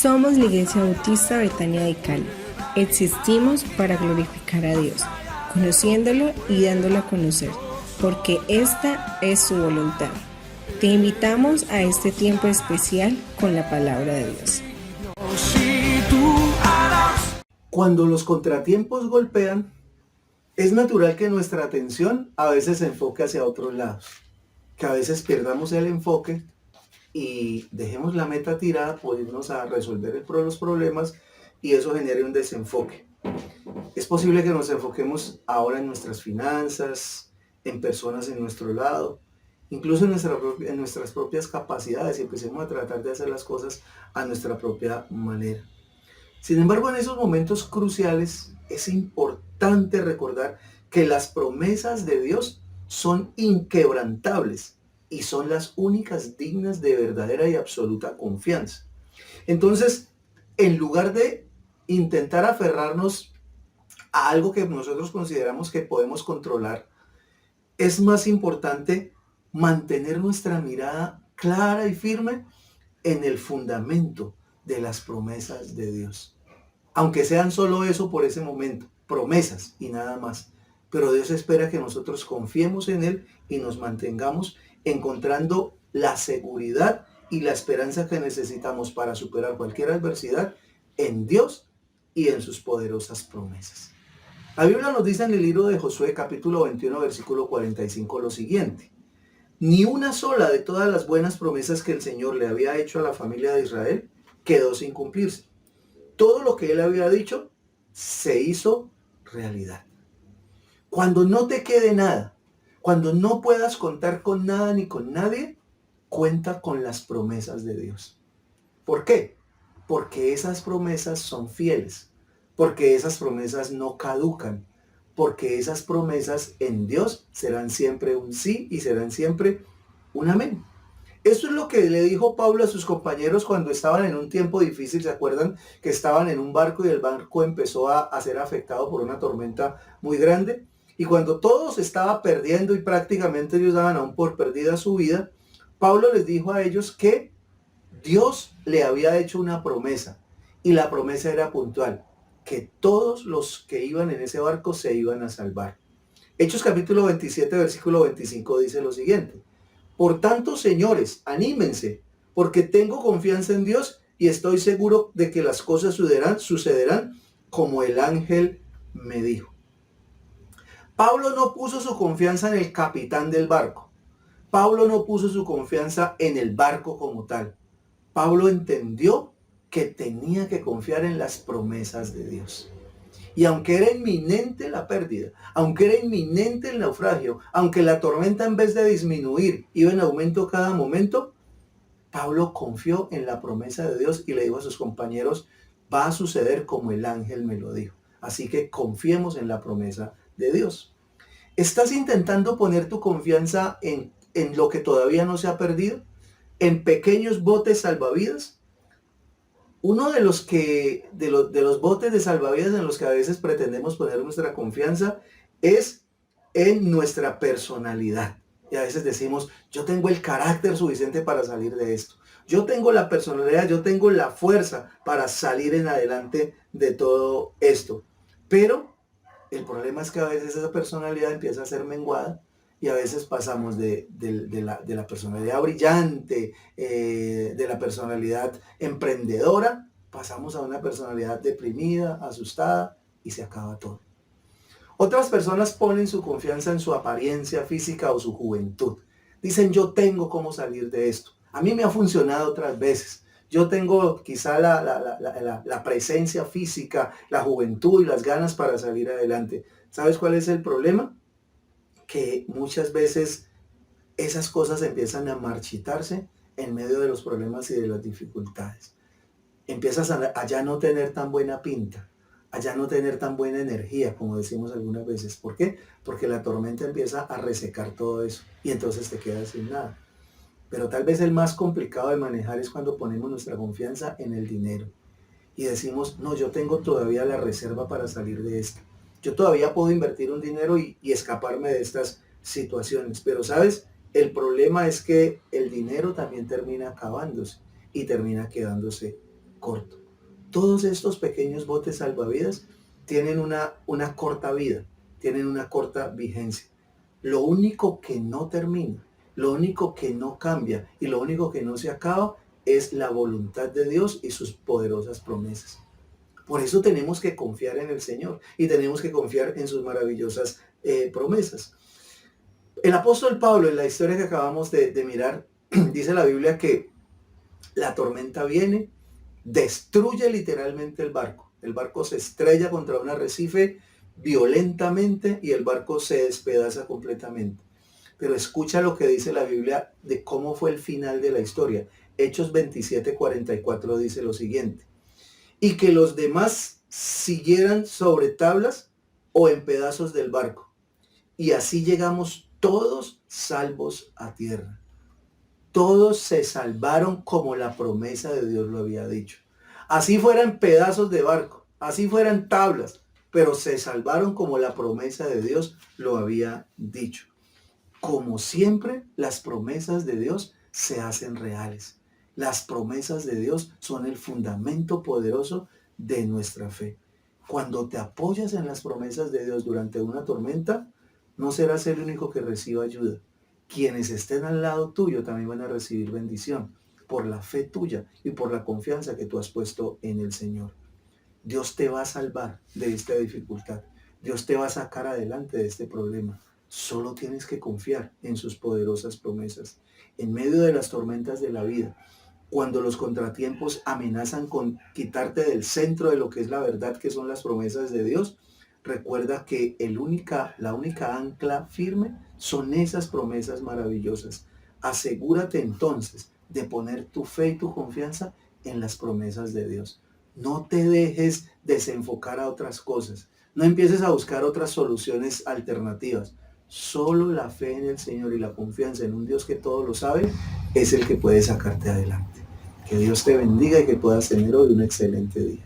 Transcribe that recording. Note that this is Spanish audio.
Somos la Iglesia Bautista Betania de Cali. Existimos para glorificar a Dios, conociéndolo y dándolo a conocer, porque esta es su voluntad. Te invitamos a este tiempo especial con la palabra de Dios. Cuando los contratiempos golpean, es natural que nuestra atención a veces se enfoque hacia otros lados, que a veces perdamos el enfoque y dejemos la meta tirada por irnos a resolver los problemas y eso genere un desenfoque. Es posible que nos enfoquemos ahora en nuestras finanzas, en personas en nuestro lado, incluso en nuestras propias capacidades y empecemos a tratar de hacer las cosas a nuestra propia manera. Sin embargo, en esos momentos cruciales es importante recordar que las promesas de Dios son inquebrantables y son las únicas dignas de verdadera y absoluta confianza. Entonces, en lugar de intentar aferrarnos a algo que nosotros consideramos que podemos controlar, es más importante mantener nuestra mirada clara y firme en el fundamento de las promesas de Dios. Aunque sean solo eso por ese momento, promesas y nada más. Pero Dios espera que nosotros confiemos en Él y nos mantengamos encontrando la seguridad y la esperanza que necesitamos para superar cualquier adversidad en Dios y en sus poderosas promesas. La Biblia nos dice en el libro de Josué capítulo 21 versículo 45 lo siguiente: ni una sola de todas las buenas promesas que el Señor le había hecho a la familia de Israel quedó sin cumplirse. Todo lo que Él había dicho se hizo realidad. Cuando no te quede nada, cuando no puedas contar con nada ni con nadie, cuenta con las promesas de Dios. ¿Por qué? Porque esas promesas son fieles, porque esas promesas no caducan, porque esas promesas en Dios serán siempre un sí y serán siempre un amén. Esto es lo que le dijo Pablo a sus compañeros cuando estaban en un tiempo difícil. ¿Se acuerdan que estaban en un barco y el barco empezó a ser afectado por una tormenta muy grande? Y cuando todo se estaba perdiendo y prácticamente ellos daban aún por perdida su vida, Pablo les dijo a ellos que Dios le había hecho una promesa y la promesa era puntual, que todos los que iban en ese barco se iban a salvar. Hechos capítulo 27 versículo 25 dice lo siguiente: por tanto, señores, anímense, porque tengo confianza en Dios y estoy seguro de que las cosas sucederán como el ángel me dijo. Pablo no puso su confianza en el capitán del barco. Pablo no puso su confianza en el barco como tal. Pablo entendió que tenía que confiar en las promesas de Dios. Y aunque era inminente la pérdida, aunque era inminente el naufragio, aunque la tormenta en vez de disminuir iba en aumento cada momento, Pablo confió en la promesa de Dios y le dijo a sus compañeros: va a suceder como el ángel me lo dijo. Así que confiemos en la promesa de Dios. ¿Estás intentando poner tu confianza en lo que todavía no se ha perdido? ¿En pequeños botes salvavidas? Uno de los botes de salvavidas en los que a veces pretendemos poner nuestra confianza es en nuestra personalidad. Y a veces decimos: yo tengo el carácter suficiente para salir de esto. Yo tengo la personalidad, yo tengo la fuerza para salir en adelante de todo esto. Pero el problema es que a veces esa personalidad empieza a ser menguada y a veces pasamos de la personalidad brillante, de la personalidad emprendedora, pasamos a una personalidad deprimida, asustada y se acaba todo. Otras personas ponen su confianza en su apariencia física o su juventud. Dicen: yo tengo cómo salir de esto. A mí me ha funcionado otras veces. Yo tengo quizá la presencia física, la juventud y las ganas para salir adelante. ¿Sabes cuál es el problema? Que muchas veces esas cosas empiezan a marchitarse en medio de los problemas y de las dificultades. Empiezas a ya no tener tan buena pinta, a ya no tener tan buena energía, como decimos algunas veces. ¿Por qué? Porque la tormenta empieza a resecar todo eso y entonces te quedas sin nada. Pero tal vez el más complicado de manejar es cuando ponemos nuestra confianza en el dinero y decimos: no, yo tengo todavía la reserva para salir de esto. Yo todavía puedo invertir un dinero y escaparme de estas situaciones. Pero ¿sabes? El problema es que el dinero también termina acabándose y termina quedándose corto. Todos estos pequeños botes salvavidas tienen una corta vida, tienen una corta vigencia. Lo único que no termina, lo único que no cambia y lo único que no se acaba es la voluntad de Dios y sus poderosas promesas. Por eso tenemos que confiar en el Señor y tenemos que confiar en sus maravillosas promesas. El apóstol Pablo, en la historia que acabamos de mirar, dice la Biblia que la tormenta viene, destruye literalmente el barco. El barco se estrella contra un arrecife violentamente y el barco se despedaza completamente. Pero escucha lo que dice la Biblia de cómo fue el final de la historia. Hechos 27:44 dice lo siguiente: y que los demás siguieran sobre tablas o en pedazos del barco. Y así llegamos todos salvos a tierra. Todos se salvaron como la promesa de Dios lo había dicho. Así fueran pedazos de barco, así fueran tablas, pero se salvaron como la promesa de Dios lo había dicho. Como siempre, las promesas de Dios se hacen reales. Las promesas de Dios son el fundamento poderoso de nuestra fe. Cuando te apoyas en las promesas de Dios durante una tormenta, no serás el único que reciba ayuda. Quienes estén al lado tuyo también van a recibir bendición por la fe tuya y por la confianza que tú has puesto en el Señor. Dios te va a salvar de esta dificultad. Dios te va a sacar adelante de este problema. Solo tienes que confiar en sus poderosas promesas. En medio de las tormentas de la vida, cuando los contratiempos amenazan con quitarte del centro de lo que es la verdad, que son las promesas de Dios, recuerda que la única ancla firme son esas promesas maravillosas. Asegúrate entonces de poner tu fe y tu confianza en las promesas de Dios. No te dejes desenfocar a otras cosas. No empieces a buscar otras soluciones alternativas. Solo la fe en el Señor y la confianza en un Dios que todo lo sabe es el que puede sacarte adelante. Que Dios te bendiga y que puedas tener hoy un excelente día.